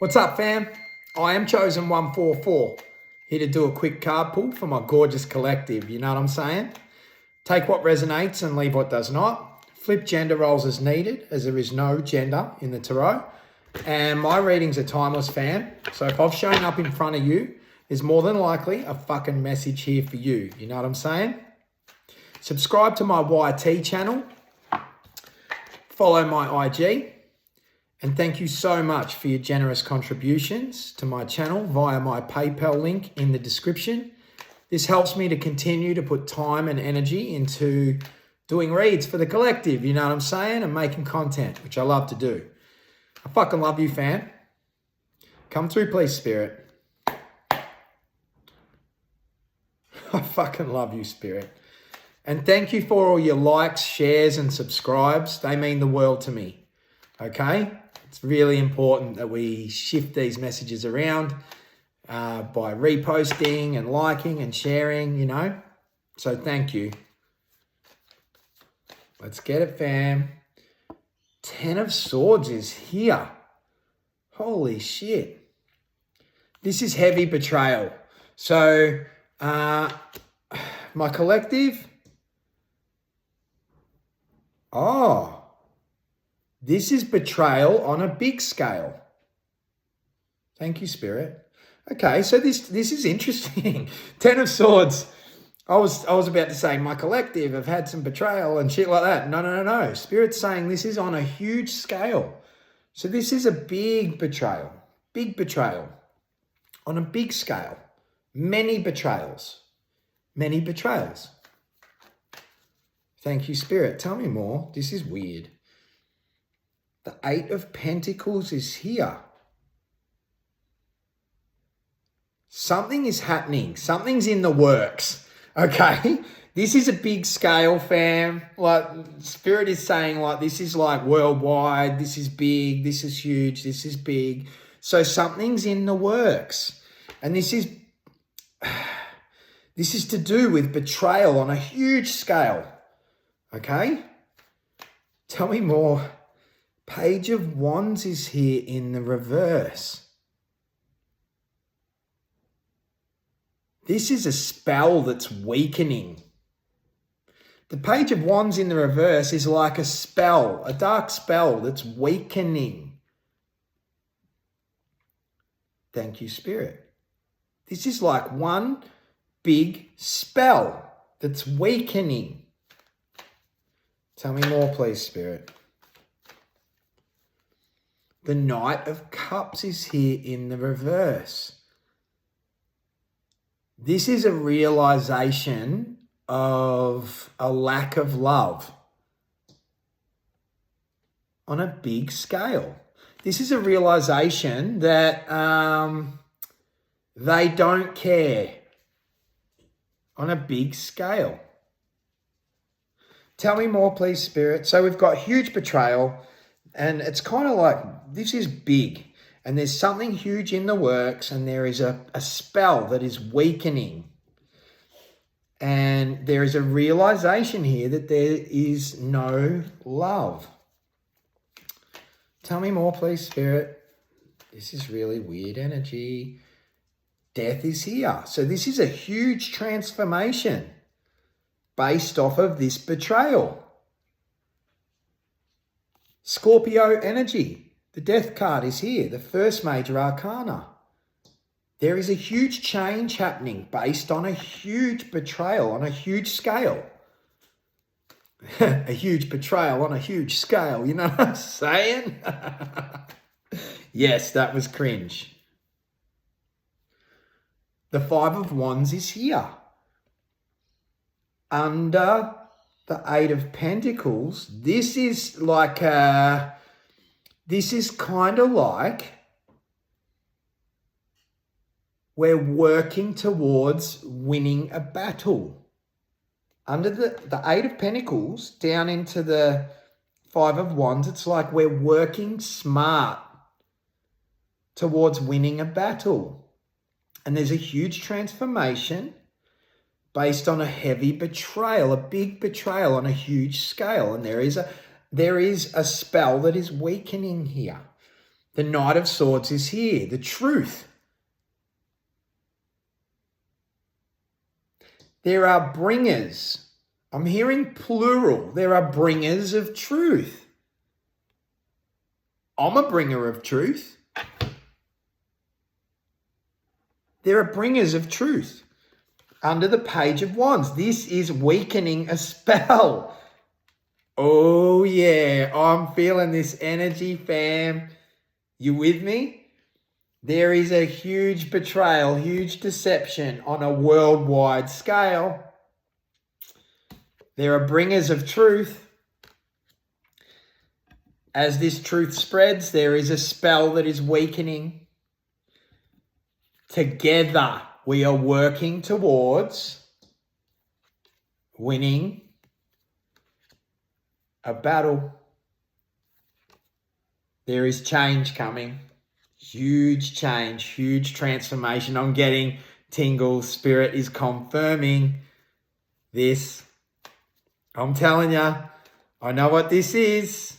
What's up, fam? I am Chosen144, here to do a quick card pull for my gorgeous collective. You know what I'm saying? Take what resonates and leave what does not. Flip gender roles as needed, as there is no gender in the tarot. And my readings are timeless, fam. So if I've shown up in front of you, there's more than likely a fucking message here for you. You know what I'm saying? Subscribe to my YT channel. Follow my IG. And thank you so much for your generous contributions to my channel via my PayPal link in the description. This helps me to continue to put time and energy into doing reads for the collective, you know what I'm saying, and making content, which I love to do. I fucking love you, fam. Come through, please, Spirit. I fucking love you, Spirit. And thank you for all your likes, shares, and subscribes. They mean the world to me, okay? It's really important that we shift these messages around by reposting and liking and sharing, you know. So thank you. Let's get it, fam. 10 of Swords is here. Holy shit. This is heavy betrayal. So my collective. Oh. This is betrayal on a big scale. Thank you, Spirit. Okay, so this is interesting. 10 of Swords. I was about to say my collective have had some betrayal and shit like that. No. Spirit's saying this is on a huge scale. So this is a big betrayal. Big betrayal. On a big scale. Many betrayals. Many betrayals. Thank you, Spirit. Tell me more. This is weird. The 8 of Pentacles is here. Something is happening. Something's in the works. Okay? This is a big scale, fam. Like, Spirit is saying, like, this is like worldwide. This is big. This is huge. This is big. So something's in the works. And this is to do with betrayal on a huge scale. Okay? Tell me more. Page of Wands is here in the reverse. This is a spell that's weakening. The Page of Wands in the reverse is like a spell, a dark spell that's weakening. Thank you, Spirit. This is like one big spell that's weakening. Tell me more, please, Spirit. The Knight of Cups is here in the reverse. This is a realization of a lack of love on a big scale. This is a realization that they don't care on a big scale. Tell me more, please, Spirit. So we've got huge betrayal. And it's kind of like, this is big. And there's something huge in the works. And there is a spell that is weakening. And there is a realization here that there is no love. Tell me more, please, Spirit. This is really weird energy. Death is here. So this is a huge transformation based off of this betrayal. Scorpio energy. The Death card is here. The first major arcana. There is a huge change happening based on a huge betrayal on a huge scale. A huge betrayal on a huge scale. You know what I'm saying? Yes, that was cringe. The 5 of Wands is here. Under the 8 of Pentacles, this is like this is kind of like we're working towards winning a battle. Under the 8 of Pentacles, down into the 5 of Wands, it's like we're working smart towards winning a battle. And there's a huge transformation based on a heavy betrayal, a big betrayal on a huge scale. And there is a spell that is weakening here. The Knight of Swords is here. The truth. There are bringers. I'm hearing plural. There are bringers of truth. I'm a bringer of truth. There are bringers of truth. Under the Page of Wands, this is weakening a spell. Oh yeah, I'm feeling this energy, fam. You with me? There is a huge betrayal, huge deception on a worldwide scale. There are bringers of truth. As this truth spreads, there is a spell that is weakening. Together, we are working towards winning a battle. There is change coming. Huge change, huge transformation. I'm getting tingles. Spirit is confirming this. I'm telling you, I know what this is.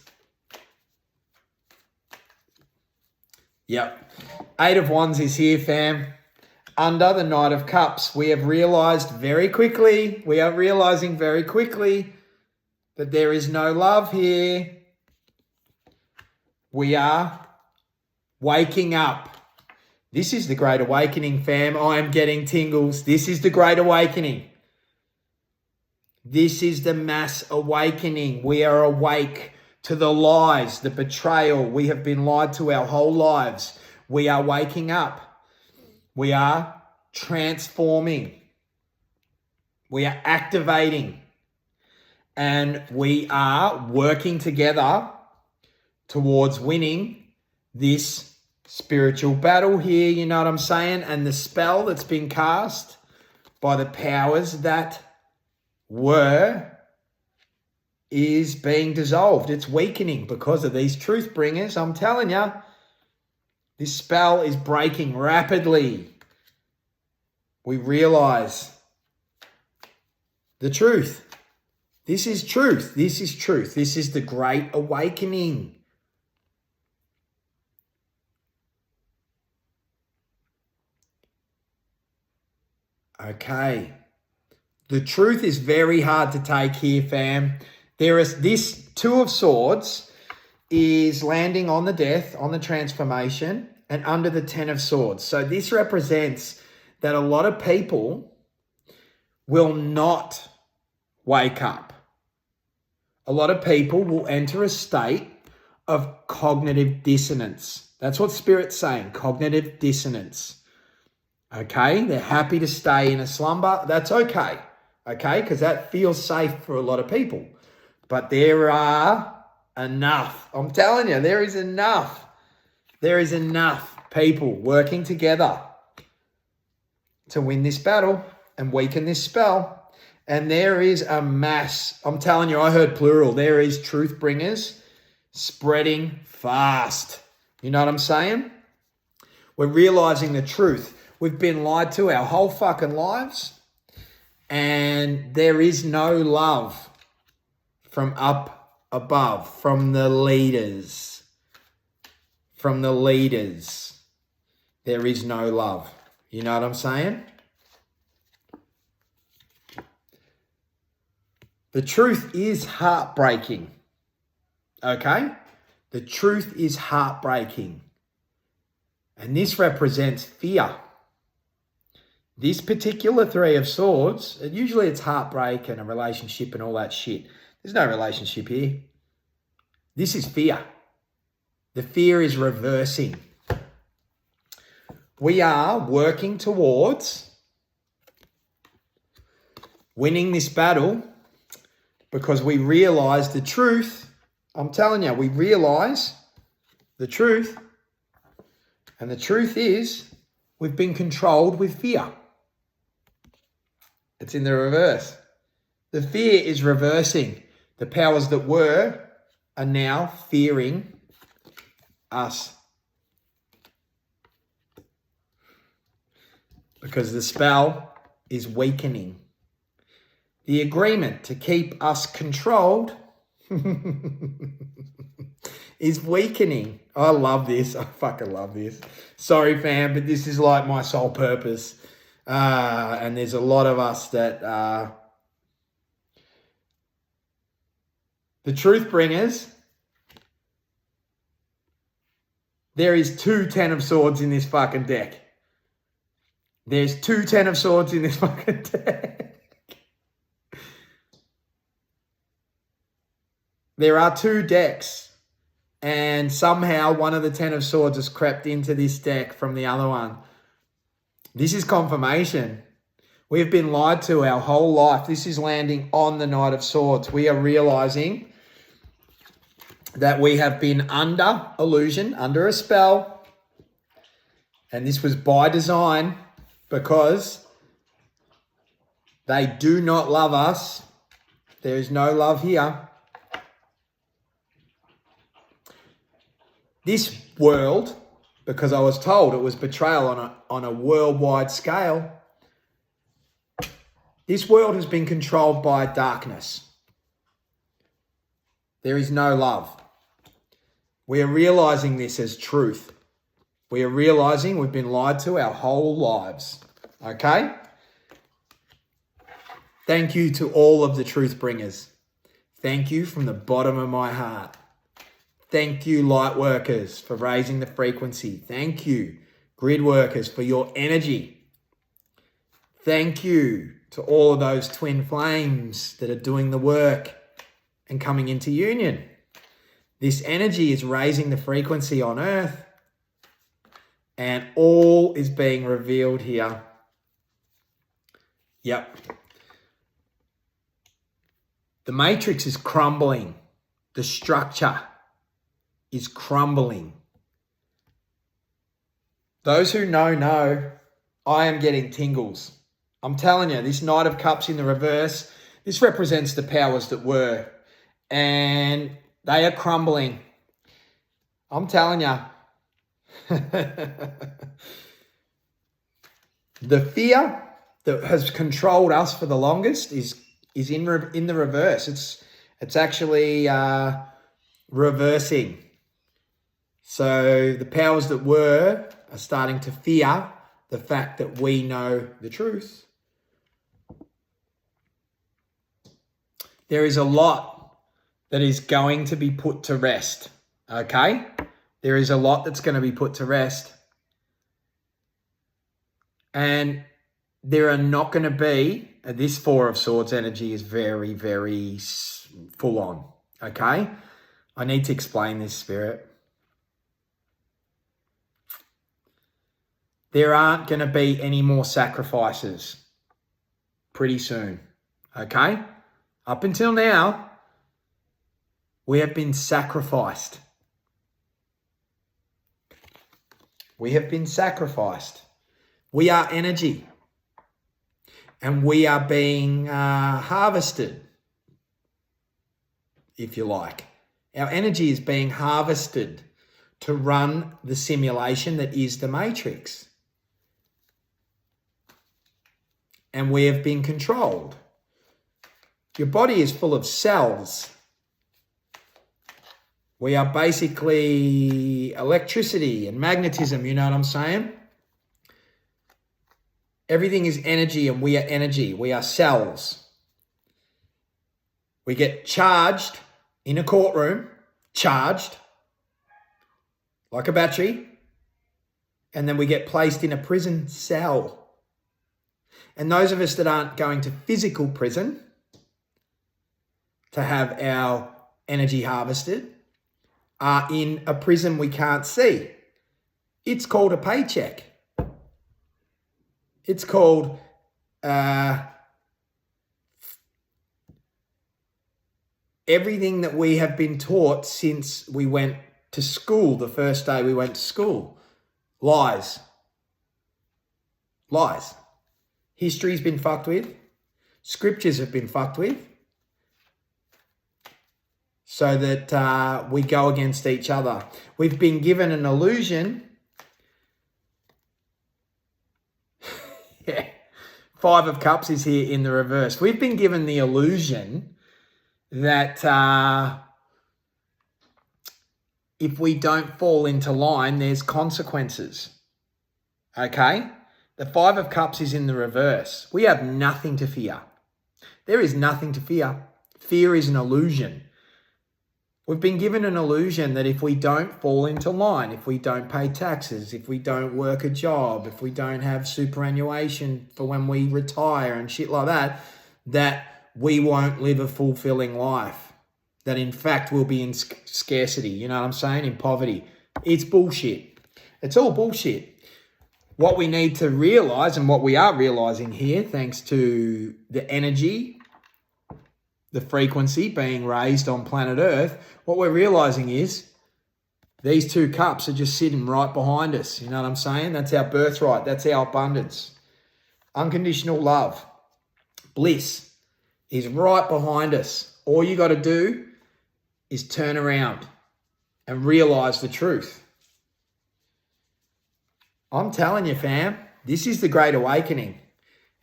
Yep. 8 of Wands is here, fam. Under the Knight of Cups, we have realizing very quickly that there is no love here. We are waking up. This is the Great Awakening, fam. I am getting tingles. This is the Great Awakening. This is the mass awakening. We are awake to the lies, the betrayal. We have been lied to our whole lives. We are waking up. We are transforming. We are activating. And we are working together towards winning this spiritual battle here, you know what I'm saying? And the spell that's been cast by the powers that were is being dissolved. It's weakening because of these truth bringers. I'm telling you, this spell is breaking rapidly. We realize the truth. This is truth. This is truth. This is the Great Awakening. Okay. The truth is very hard to take here, fam. There is this 2 of Swords is landing on the death, on the transformation, and under the 10 of Swords. So this represents that a lot of people will not wake up. A lot of people will enter a state of cognitive dissonance. That's what Spirit's saying, cognitive dissonance. Okay, they're happy to stay in a slumber. That's okay, because that feels safe for a lot of people. But there are enough. I'm telling you, there is enough. There is enough people working together to win this battle and weaken this spell. And there is a mass. I'm telling you, I heard plural. There is truth bringers spreading fast. You know what I'm saying? We're realizing the truth. We've been lied to our whole fucking lives. And there is no love from up above, from the leaders. From the leaders. There is no love. You know what I'm saying? The truth is heartbreaking. Okay? The truth is heartbreaking. And this represents fear. This particular 3 of Swords, usually it's heartbreak and a relationship and all that shit. There's no relationship here. This is fear. The fear is reversing. We are working towards winning this battle because we realize the truth. I'm telling you, we realize the truth. And the truth is we've been controlled with fear. It's in the reverse. The fear is reversing. The powers that were are now fearing us. Because the spell is weakening. The agreement to keep us controlled is weakening. I love this. I fucking love this. Sorry, fam, but this is like my sole purpose. And there's a lot of us that the truth bringers. There is 2 10 of swords in this fucking deck. There's 2 10 of swords in this fucking deck. There are 2 decks. And somehow one of the 10 of swords has crept into this deck from the other one. This is confirmation. We have been lied to our whole life. This is landing on the Knight of Swords. We are realizing that we have been under illusion, under a spell. And this was by design because they do not love us. There is no love here. This world, because I was told it was betrayal on a worldwide scale, this world has been controlled by darkness. There is no love. We are realizing this as truth. We are realizing we've been lied to our whole lives. Okay? Thank you to all of the truth bringers. Thank you from the bottom of my heart. Thank you, light workers, for raising the frequency. Thank you, grid workers, for your energy. Thank you to all of those twin flames that are doing the work and coming into union. This energy is raising the frequency on Earth, and all is being revealed here. Yep. The matrix is crumbling. The structure is crumbling. Those who know, I am getting tingles. I'm telling you, this Knight of Cups in the reverse, this represents the powers that were. And they are crumbling. I'm telling you. The fear that has controlled us for the longest is in the reverse. It's actually reversing. So the powers that were are starting to fear the fact that we know the truth. There is a lot that is going to be put to rest, okay? There is a lot that's going to be put to rest. And there are not going to be, this Four of Swords energy is very, very full on, okay? I need to explain this, Spirit. There aren't going to be any more sacrifices pretty soon, okay? Up until now, we have been sacrificed. We have been sacrificed. We are energy. And we are being harvested, if you like. Our energy is being harvested to run the simulation that is the Matrix. And we have been controlled. Your body is full of cells. We are basically electricity and magnetism, you know what I'm saying? Everything is energy and we are energy. We are cells. We get charged in a courtroom, charged like a battery, and then we get placed in a prison cell. And those of us that aren't going to physical prison to have our energy harvested are in a prison we can't see. It's called a paycheck. It's called everything that we have been taught since we went to school, the first day we went to school. Lies. Lies. History's been fucked with. Scriptures have been fucked with. So that we go against each other. We've been given an illusion. Yeah. 5 of Cups is here in the reverse. We've been given the illusion that if we don't fall into line, there's consequences. Okay? The Five of Cups is in the reverse. We have nothing to fear. There is nothing to fear. Fear is an illusion. We've been given an illusion that if we don't fall into line, if we don't pay taxes, if we don't work a job, if we don't have superannuation for when we retire and shit like that, that we won't live a fulfilling life. That in fact we'll be in scarcity, you know what I'm saying? In poverty. It's bullshit. It's all bullshit. What we need to realize, and what we are realizing here, thanks to the energy, the frequency being raised on planet Earth, what we're realizing is these two cups are just sitting right behind us. You know what I'm saying? That's our birthright. That's our abundance. Unconditional love, bliss is right behind us. All you got to do is turn around and realize the truth. I'm telling you, fam, this is the Great Awakening.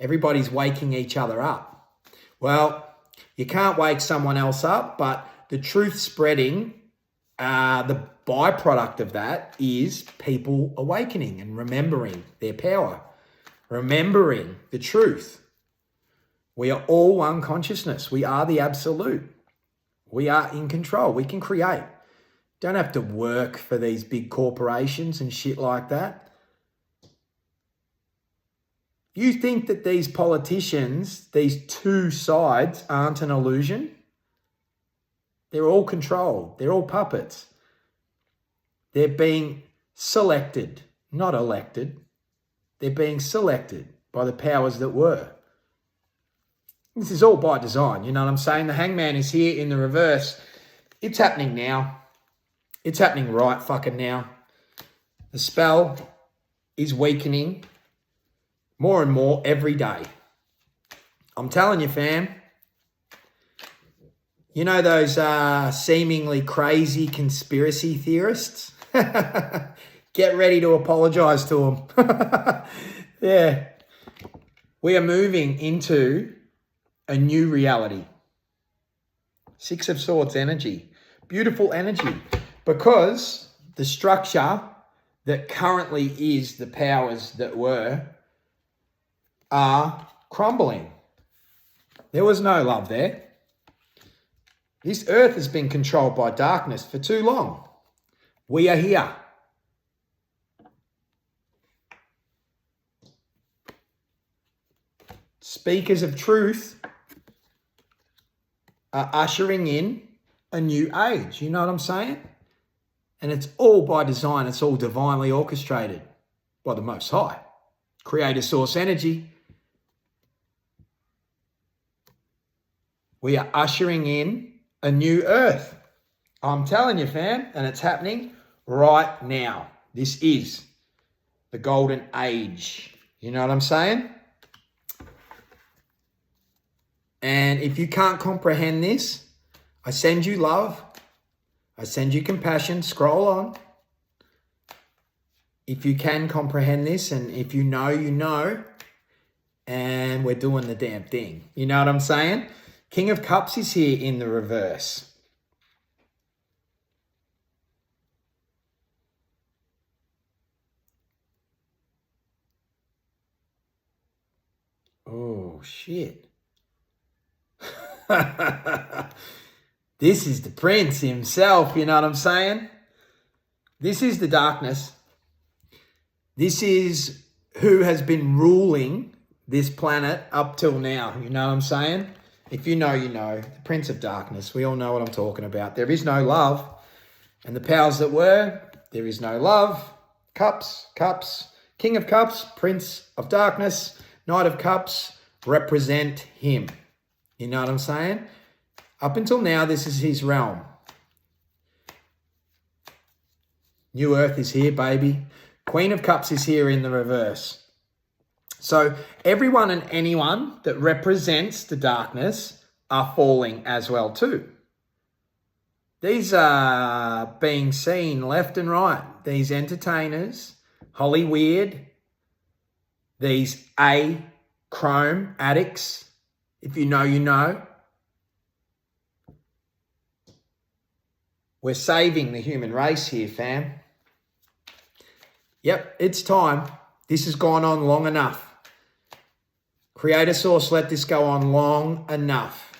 Everybody's waking each other up. Well, you can't wake someone else up, but the truth spreading, the byproduct of that is people awakening and remembering their power, remembering the truth. We are all one consciousness. We are the absolute. We are in control. We can create. Don't have to work for these big corporations and shit like that. You think that these politicians, these two sides, aren't an illusion? They're all controlled. They're all puppets. They're being selected, not elected. They're being selected by the powers that were. This is all by design, you know what I'm saying? The Hangman is here in the reverse. It's happening now. It's happening right fucking now. The spell is weakening more and more every day. I'm telling you, fam. You know those seemingly crazy conspiracy theorists? Get ready to apologize to them. Yeah. We are moving into a new reality. Six of Swords energy. Beautiful energy. Because the structure that currently is the powers that were are crumbling. There was no love there. This earth has been controlled by darkness for too long. We are here. Speakers of truth are ushering in a new age. You know what I'm saying? And it's all by design. It's all divinely orchestrated by the Most High. Creator source energy. We are ushering in a new earth. I'm telling you, fam, and it's happening right now. This is the golden age. You know what I'm saying? And if you can't comprehend this, I send you love. I send you compassion. Scroll on. If you can comprehend this, and if you know, you know. And we're doing the damn thing. You know what I'm saying? King of Cups is here in the reverse. Oh, shit. This is the prince himself, you know what I'm saying? This is the darkness. This is who has been ruling this planet up till now, you know what I'm saying? If you know, you know. The Prince of Darkness. We all know what I'm talking about. There is no love. And the powers that were, there is no love. Cups, cups. King of Cups, Prince of Darkness, Knight of Cups represent him. You know what I'm saying? Up until now, this is his realm. New Earth is here, baby. Queen of Cups is here in the reverse. So everyone and anyone that represents the darkness are falling as well too. These are being seen left and right. These entertainers, Holly Weird, these chrome addicts, if you know, you know. We're saving the human race here, fam. Yep, it's time. This has gone on long enough. Creator Source let this go on long enough.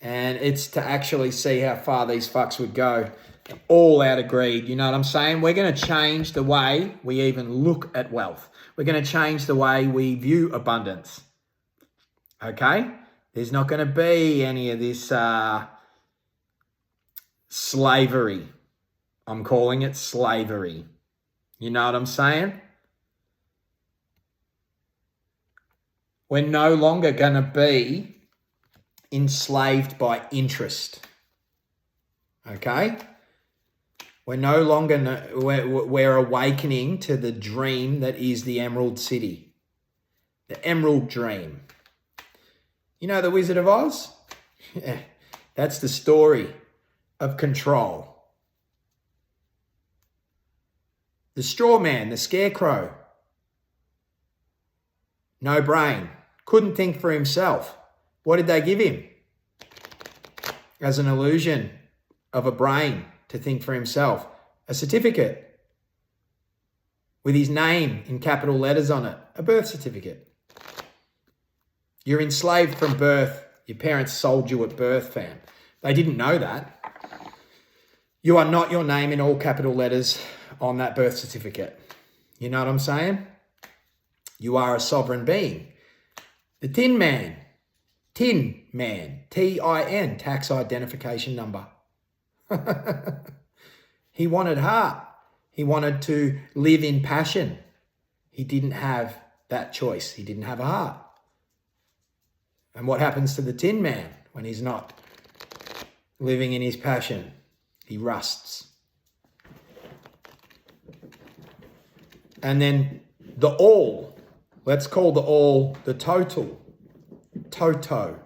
And it's to actually see how far these fucks would go. All out of greed, you know what I'm saying? We're going to change the way we even look at wealth. We're going to change the way we view abundance. Okay? There's not going to be any of this slavery. I'm calling it slavery. You know what I'm saying? We're no longer going to be enslaved by interest. Okay? We're no longer, we're awakening to the dream that is the Emerald City. The Emerald Dream. You know the Wizard of Oz? Yeah, that's the story of control. The straw man, the scarecrow. No brain. Couldn't think for himself. What did they give him? As an illusion of a brain to think for himself. A certificate with his name in capital letters on it. A birth certificate. You're enslaved from birth. Your parents sold you at birth, fam. They didn't know that. You are not your name in all capital letters on that birth certificate. You know what I'm saying? You are a sovereign being. The Tin Man, T-I-N, tax identification number. He wanted heart. He wanted to live in passion. He didn't have that choice. He didn't have a heart. And what happens to the Tin Man when he's not living in his passion? He rusts. And then the all. Let's call the all the total. Toto.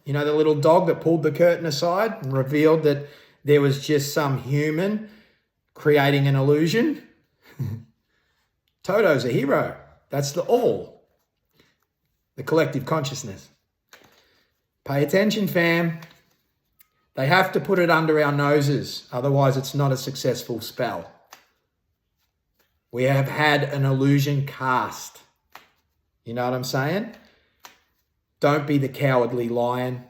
You know, the little dog that pulled the curtain aside and revealed that there was just some human creating an illusion? Toto's a hero. That's the all. The collective consciousness. Pay attention, fam. They have to put it under our noses. Otherwise, it's not a successful spell. We have had an illusion cast. You know what I'm saying? Don't be the cowardly lion.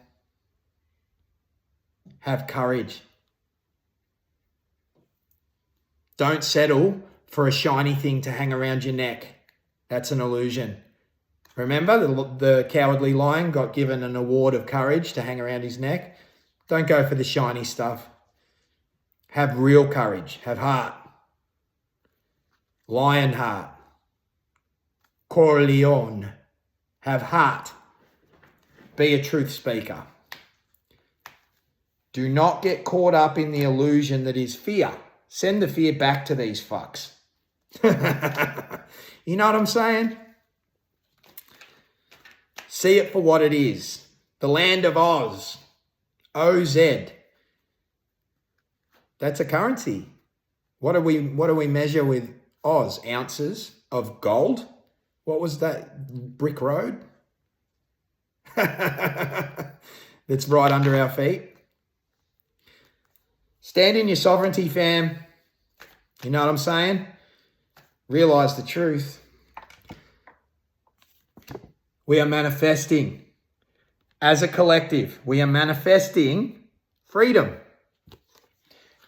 Have courage. Don't settle for a shiny thing to hang around your neck. That's an illusion. Remember, the cowardly lion got given an award of courage to hang around his neck. Don't go for the shiny stuff. Have real courage. Have heart. Lion heart. Corleone. Have heart. Be a truth speaker. Do not get caught up in the illusion that is fear. Send the fear back to these fucks. You know what I'm saying? See it for what it is. The land of Oz. OZ. That's a currency. What do we measure with Oz? Ounces of gold? What was that? Brick road? That's right under our feet. Stand in your sovereignty, fam. You know what I'm saying? Realize the truth. We are manifesting. As a collective, we are manifesting freedom.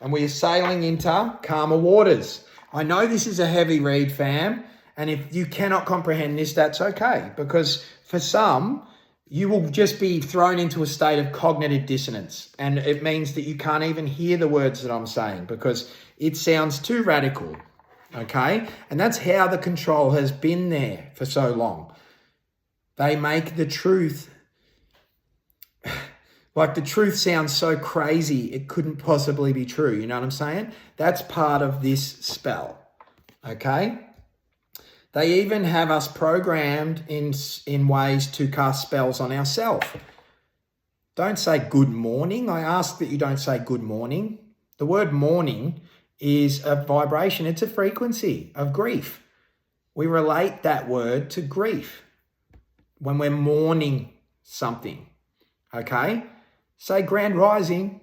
And we are sailing into calmer waters. I know this is a heavy read, fam. And if you cannot comprehend this, that's okay. Because for some, you will just be thrown into a state of cognitive dissonance. And it means that you can't even hear the words that I'm saying because it sounds too radical. Okay? And that's how the control has been there for so long. They make the truth, like the truth sounds so crazy, it couldn't possibly be true. You know what I'm saying? That's part of this spell. Okay? They even have us programmed in ways to cast spells on ourselves. Don't say good morning. I ask that you don't say good morning. The word morning is a vibration. It's a frequency of grief. We relate that word to grief when we're mourning something. Okay? Say grand rising.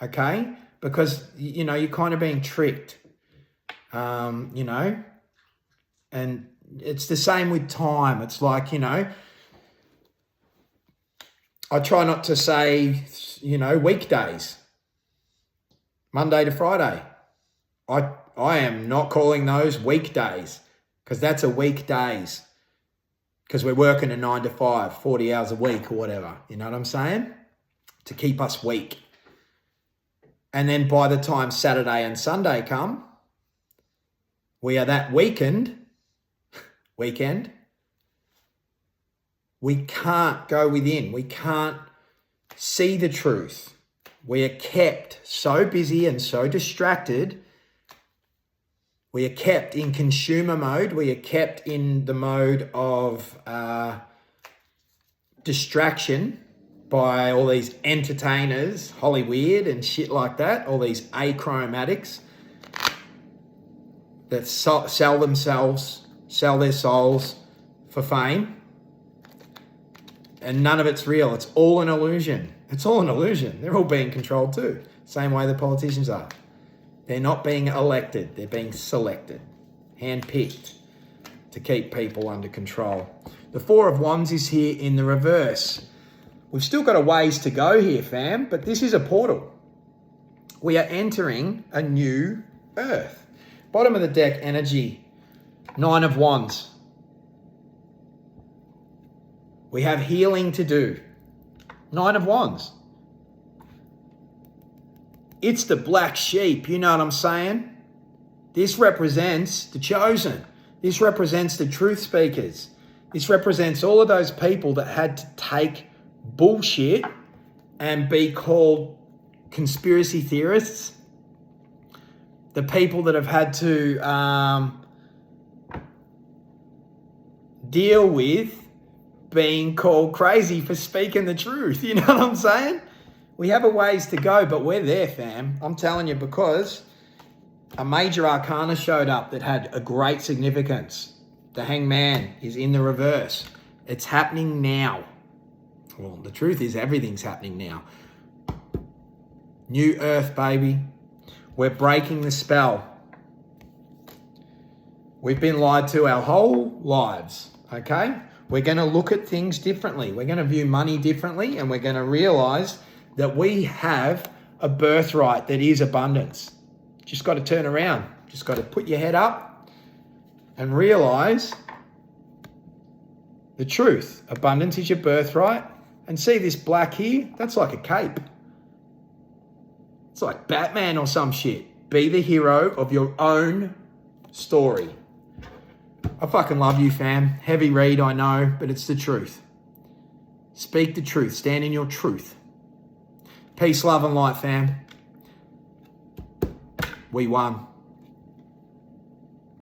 okay? Because, you know, you're kind of being tricked, you know, and it's the same with time. It's like, you know, I try not to say, you know, weekdays, Monday to Friday. I am not calling those weekdays because that's a weekdays because we're working a 9 to 5, 40 hours a week or whatever. You know what I'm saying? To keep us weak. And then by the time Saturday and Sunday come, we are that weekend, we can't go within. We can't see the truth. We are kept so busy and so distracted. We are kept in consumer mode. We are kept in the mode of distraction by all these entertainers, Hollywood and shit like that, all these achromatics that sell their souls for fame. And none of it's real. It's all an illusion. It's all an illusion. They're all being controlled too. Same way the politicians are. They're not being elected. They're being selected, handpicked to keep people under control. The Four of Wands is here in the reverse. We've still got a ways to go here, fam, but this is a portal. We are entering a new earth. Bottom of the deck energy, Nine of Wands. We have healing to do. Nine of Wands. It's the black sheep, you know what I'm saying? This represents the chosen. This represents the truth speakers. This represents all of those people that had to take bullshit and be called conspiracy theorists. The people that have had to deal with being called crazy for speaking the truth. You know what I'm saying? We have a ways to go, but we're there, fam. I'm telling you, because a major arcana showed up that had a great significance. The Hangman is in the reverse. It's happening now. Well, the truth is everything's happening now. New earth, baby. We're breaking the spell. We've been lied to our whole lives, okay? We're going to look at things differently. We're going to view money differently, and we're going to realize that we have a birthright that is abundance. Just got to turn around. Just got to put your head up and realize the truth. Abundance is your birthright. And see this black here? That's like a cape. It's like Batman or some shit. Be the hero of your own story. I fucking love you, fam. Heavy read, I know, but it's the truth. Speak the truth. Stand in your truth. Peace, love, and light, fam. We won.